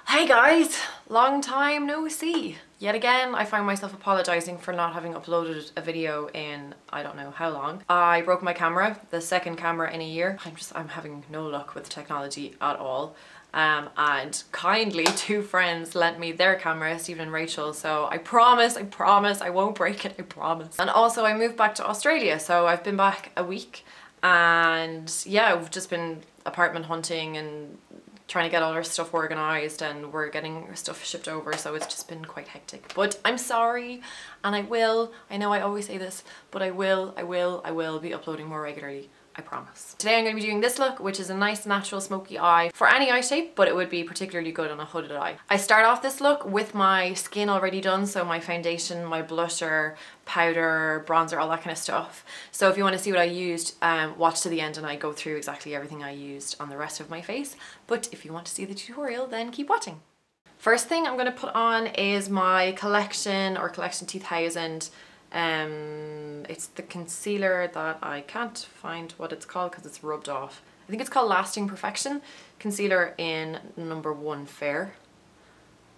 Hey guys, long time no see. Yet again, I find myself apologising for not having uploaded a video in I don't know how long. I broke my camera, the second camera in a year. I'm having no luck with technology at all. And kindly two friends lent me their camera, Stephen and Rachel, so I promise I won't break it, I promise. And also I moved back to Australia, so I've been back a week and yeah, we've just been apartment hunting and trying to get all our stuff organised, and we're getting our stuff shipped over, so it's just been quite hectic. But I'm sorry, and I know I always say this, but I will be uploading more regularly, I promise. Today I'm going to be doing this look, which is a nice natural smoky eye for any eye shape, but it would be particularly good on a hooded eye. I start off this look with my skin already done, so my foundation, my blusher, powder, bronzer, all that kind of stuff. So if you want to see what I used, watch to the end and I go through exactly everything I used on the rest of my face. But if you want to see the tutorial, then keep watching. First thing I'm going to put on is my Collection or Collection 2000. It's the concealer that I can't find what it's called because it's rubbed off. I think it's called Lasting Perfection Concealer in number 1 Fair.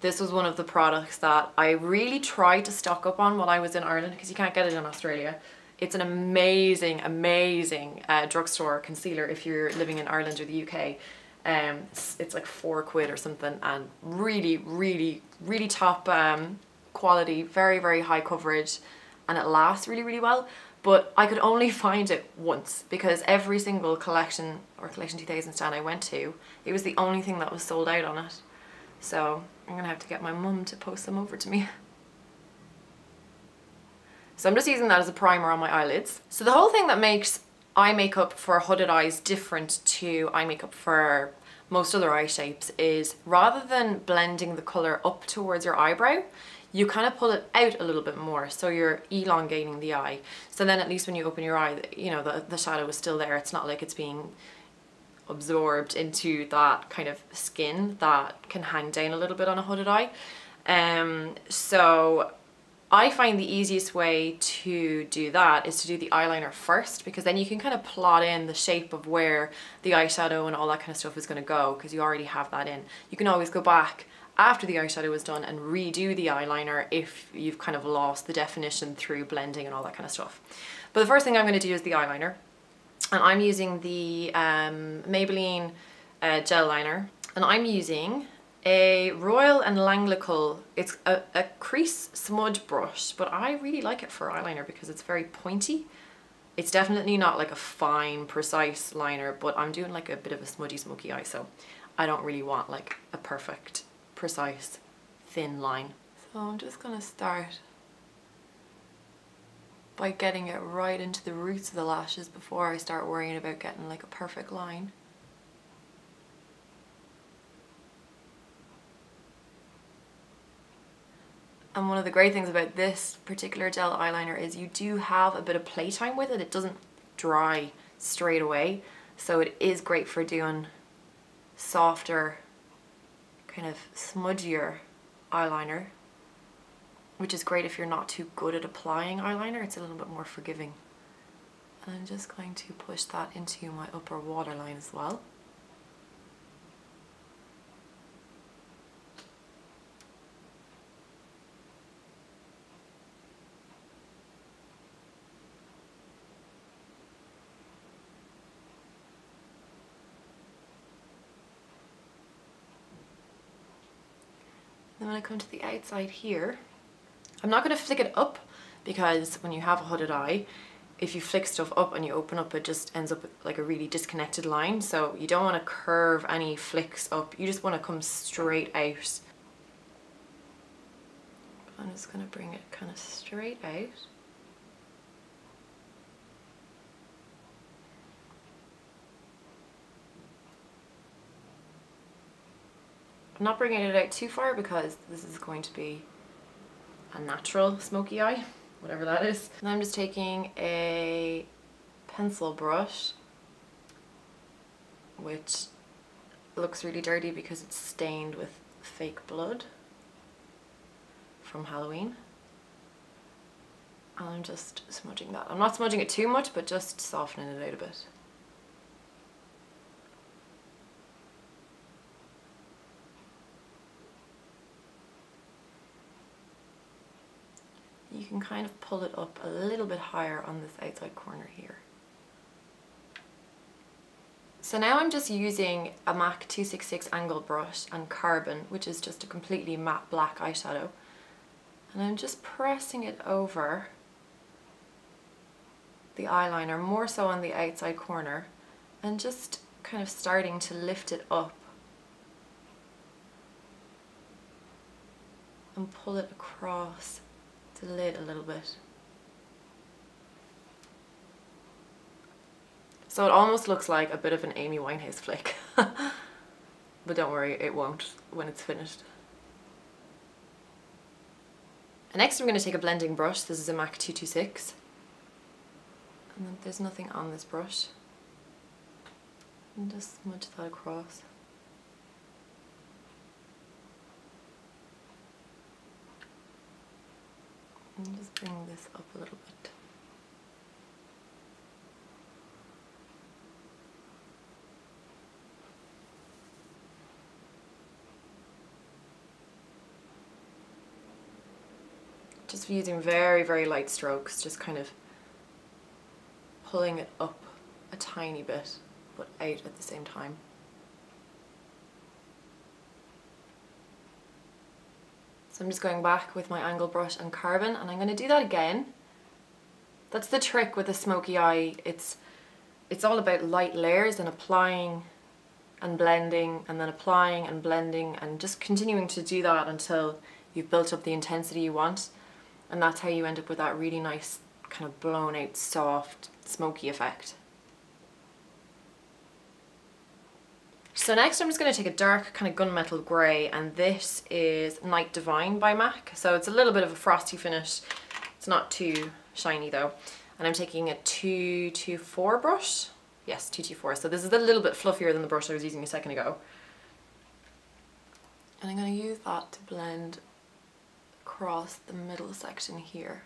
This was one of the products that I really tried to stock up on while I was in Ireland because you can't get it in Australia. It's an amazing drugstore concealer if you're living in Ireland or the UK. It's like £4 or something, and really top quality, very high coverage, and it lasts really well. But I could only find it once because every single Collection or Collection 2000 stand I went to, it was the only thing that was sold out on it. So I'm gonna have to get my mum to post them over to me. So I'm just using that as a primer on my eyelids. So the whole thing that makes eye makeup for hooded eyes different to eye makeup for most other eye shapes is rather than blending the colour up towards your eyebrow, you kind of pull it out a little bit more, so you're elongating the eye. So then at least when you open your eye, you know, the shadow is still there. It's not like it's being absorbed into that kind of skin that can hang down a little bit on a hooded eye. So I find the easiest way to do that is to do the eyeliner first, because then you can kind of plot in the shape of where the eyeshadow and all that kind of stuff is going to go, because you already have that in. You can always go back after the eyeshadow is done and redo the eyeliner if you've kind of lost the definition through blending and all that kind of stuff. But the first thing I'm going to do is the eyeliner, and I'm using the Maybelline Gel Liner, and I'm using a Royal and Langnickel. It's a crease smudge brush, but I really like it for eyeliner because it's very pointy. It's definitely not like a fine, precise liner, but I'm doing like a bit of a smudgy, smoky eye, so I don't really want like a perfect, precise, thin line. So I'm just gonna start by getting it right into the roots of the lashes before I start worrying about getting like a perfect line. And one of the great things about this particular gel eyeliner is you do have a bit of playtime with it. It doesn't dry straight away. So it is great for doing softer, kind of smudgier eyeliner, which is great if you're not too good at applying eyeliner. It's a little bit more forgiving. And I'm just going to push that into my upper waterline as well. Then when I come to the outside here, I'm not going to flick it up, because when you have a hooded eye, if you flick stuff up and you open up, it just ends up with like a really disconnected line. So you don't want to curve any flicks up, you just want to come straight out. I'm just going to bring it kind of straight out. I'm not bringing it out too far because this is going to be a natural smoky eye, whatever that is. And I'm just taking a pencil brush, which looks really dirty because it's stained with fake blood from Halloween. And I'm just smudging that. I'm not smudging it too much, but just softening it out a bit. can kind of pull it up a little bit higher on this outside corner here. So now I'm just using a MAC 266 angle brush and Carbon, which is just a completely matte black eyeshadow. And I'm just pressing it over the eyeliner, more so on the outside corner, and just kind of starting to lift it up and pull it across the lid a little bit. So it almost looks like a bit of an Amy Winehouse flick. But don't worry, it won't when it's finished. And next I'm going to take a blending brush. This is a MAC 226. And then there's nothing on this brush. And just smudge that across. And just bring this up a little bit. Just using very, very light strokes, just kind of pulling it up a tiny bit, but out at the same time. So I'm just going back with my angle brush and Carbon, and I'm going to do that again. That's the trick with a smoky eye. It's all about light layers and applying and blending, and then applying and blending, and just continuing to do that until you've built up the intensity you want. And that's how you end up with that really nice kind of blown out soft smoky effect. So next I'm just going to take a dark kind of gunmetal grey, and this is Night Devine by MAC. So it's a little bit of a frosty finish. It's not too shiny though. And I'm taking a 224 brush. Yes, 224. So this is a little bit fluffier than the brush I was using a second ago. And I'm going to use that to blend across the middle section here.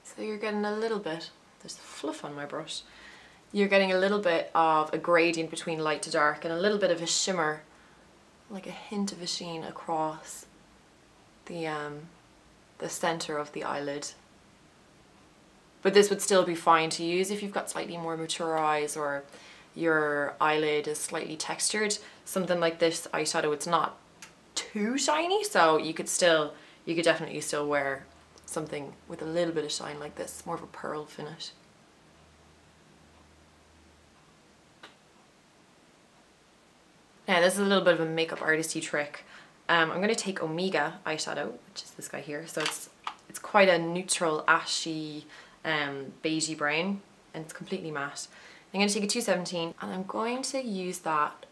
So you're getting a little bit, there's fluff on my brush, you're getting a little bit of a gradient between light to dark and a little bit of a shimmer, like a hint of a sheen across the center of the eyelid. But this would still be fine to use if you've got slightly more mature eyes or your eyelid is slightly textured. Something like this eyeshadow, it's not too shiny, so you could definitely still wear something with a little bit of shine like this, more of a pearl finish. Now this is a little bit of a makeup artisty trick. I'm going to take Omega Eyeshadow, which is this guy here. So it's quite a neutral, ashy, beigey brown, and it's completely matte. I'm going to take a 217, and I'm going to use that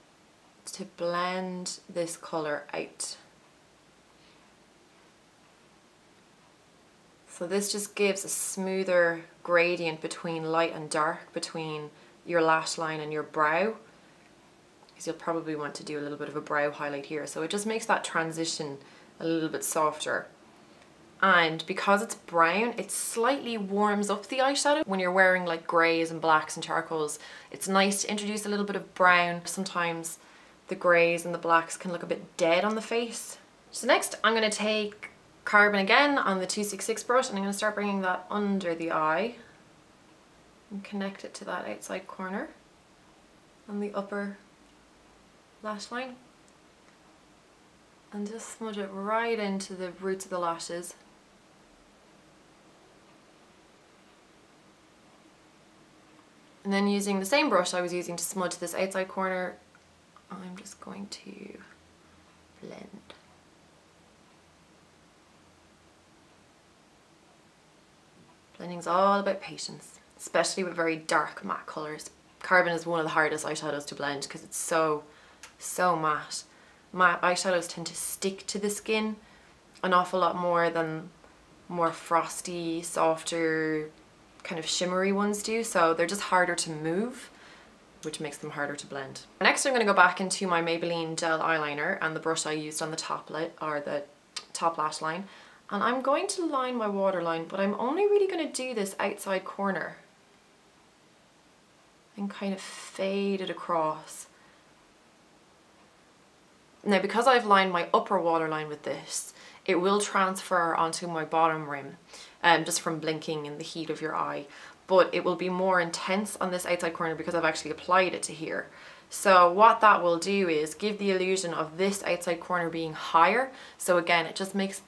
to blend this colour out. So this just gives a smoother gradient between light and dark, between your lash line and your brow, because you'll probably want to do a little bit of a brow highlight here. So it just makes that transition a little bit softer. And because it's brown, it slightly warms up the eyeshadow. When you're wearing like greys and blacks and charcoals, it's nice to introduce a little bit of brown. Sometimes the greys and the blacks can look a bit dead on the face. So next I'm going to take Carbon again on the 266 brush, and I'm going to start bringing that under the eye and connect it to that outside corner on the upper lash line, and just smudge it right into the roots of the lashes. And then using the same brush I was using to smudge this outside corner, I'm just going to blend. Blending's all about patience, especially with very dark matte colours. Carbon is one of the hardest eyeshadows to blend because it's so matte. Matte eyeshadows tend to stick to the skin an awful lot more than more frosty, softer, kind of shimmery ones do, so they're just harder to move, which makes them harder to blend. Next I'm going to go back into my Maybelline Gel Eyeliner and the brush I used on the top lid, or the top lash line, and I'm going to line my waterline, but I'm only really going to do this outside corner and kind of fade it across. Now because I've lined my upper waterline with this, it will transfer onto my bottom rim, just from blinking in the heat of your eye, but it will be more intense on this outside corner because I've actually applied it to here. So what that will do is give the illusion of this outside corner being higher. So again, it just makes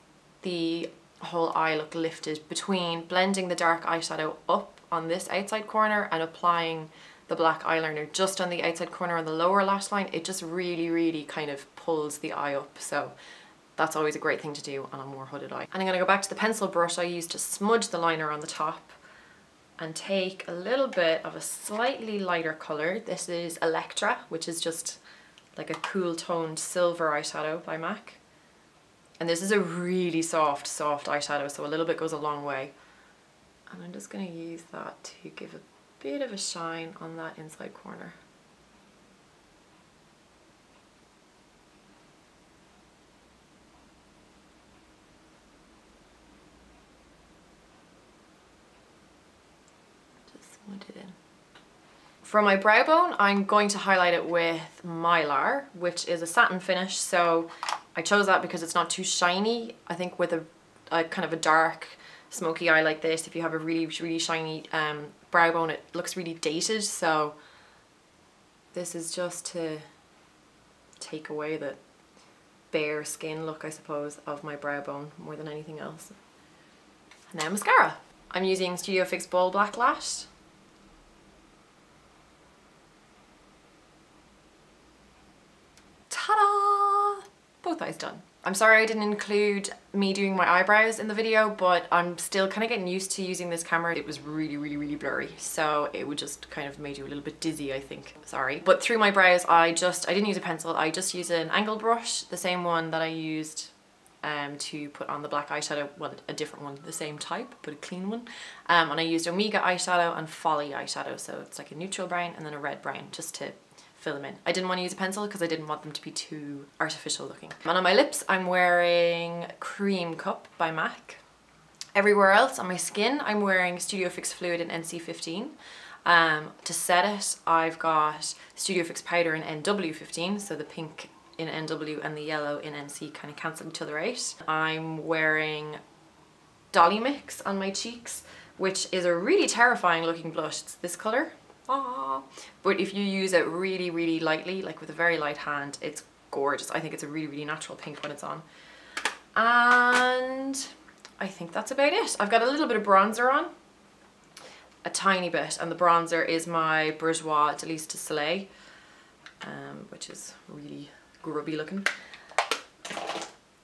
the whole eye look lifted between blending the dark eyeshadow up on this outside corner and applying the black eyeliner just on the outside corner on the lower lash line. It just really kind of pulls the eye up. So that's always a great thing to do on a more hooded eye. And I'm going to go back to the pencil brush I used to smudge the liner on the top and take a little bit of a slightly lighter colour. This is Electra, which is just like a cool toned silver eyeshadow by MAC. And this is a really soft eyeshadow, so a little bit goes a long way. And I'm just going to use that to give a bit of a shine on that inside corner. It in. For my brow bone, I'm going to highlight it with Mylar, which is a satin finish. So I chose that because it's not too shiny. I think with a kind of a dark smoky eye like this, if you have a really shiny brow bone, it looks really dated. So this is just to take away the bare skin look, I suppose, of my brow bone more than anything else. And now mascara. I'm using Studio Fix Boldblack Lash. Ta-da! Both eyes done. I'm sorry I didn't include me doing my eyebrows in the video, but I'm still kind of getting used to using this camera. It was really blurry, so it would just kind of made you a little bit dizzy, I think. Sorry. But through my brows, I didn't use a pencil. I just used an angled brush, the same one that I used to put on the black eyeshadow. Well, a different one, the same type, but a clean one. And I used Omega Eyeshadow and Follie eyeshadow, so it's like a neutral brown and then a red brown, just to fill them in. I didn't want to use a pencil because I didn't want them to be too artificial looking. And on my lips, I'm wearing Crème Cup by MAC. Everywhere else on my skin, I'm wearing Studio Fix Fluid in NC15. To set it, I've got Studio Fix Powder in NW15, so the pink in NW and the yellow in NC kind of cancel each other out. I'm wearing Dollymix on my cheeks, which is a really terrifying looking blush. It's this colour. But if you use it really lightly, like with a very light hand, it's gorgeous. I think it's a really natural pink when it's on. And I think that's about it. I've got a little bit of bronzer on, a tiny bit, and the bronzer is my Bourjois Delice to Soleil, which is really grubby looking.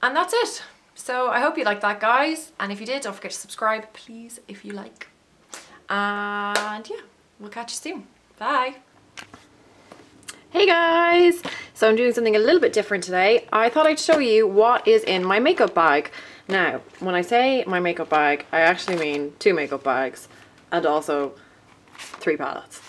And that's it. So I hope you liked that, guys, and if you did, don't forget to subscribe, please, if you like. And yeah, we'll catch you soon. Bye. Hey guys! So I'm doing something a little bit different today. I thought I'd show you what is in my makeup bag. Now, when I say my makeup bag, I actually mean 2 makeup bags and also 3 palettes.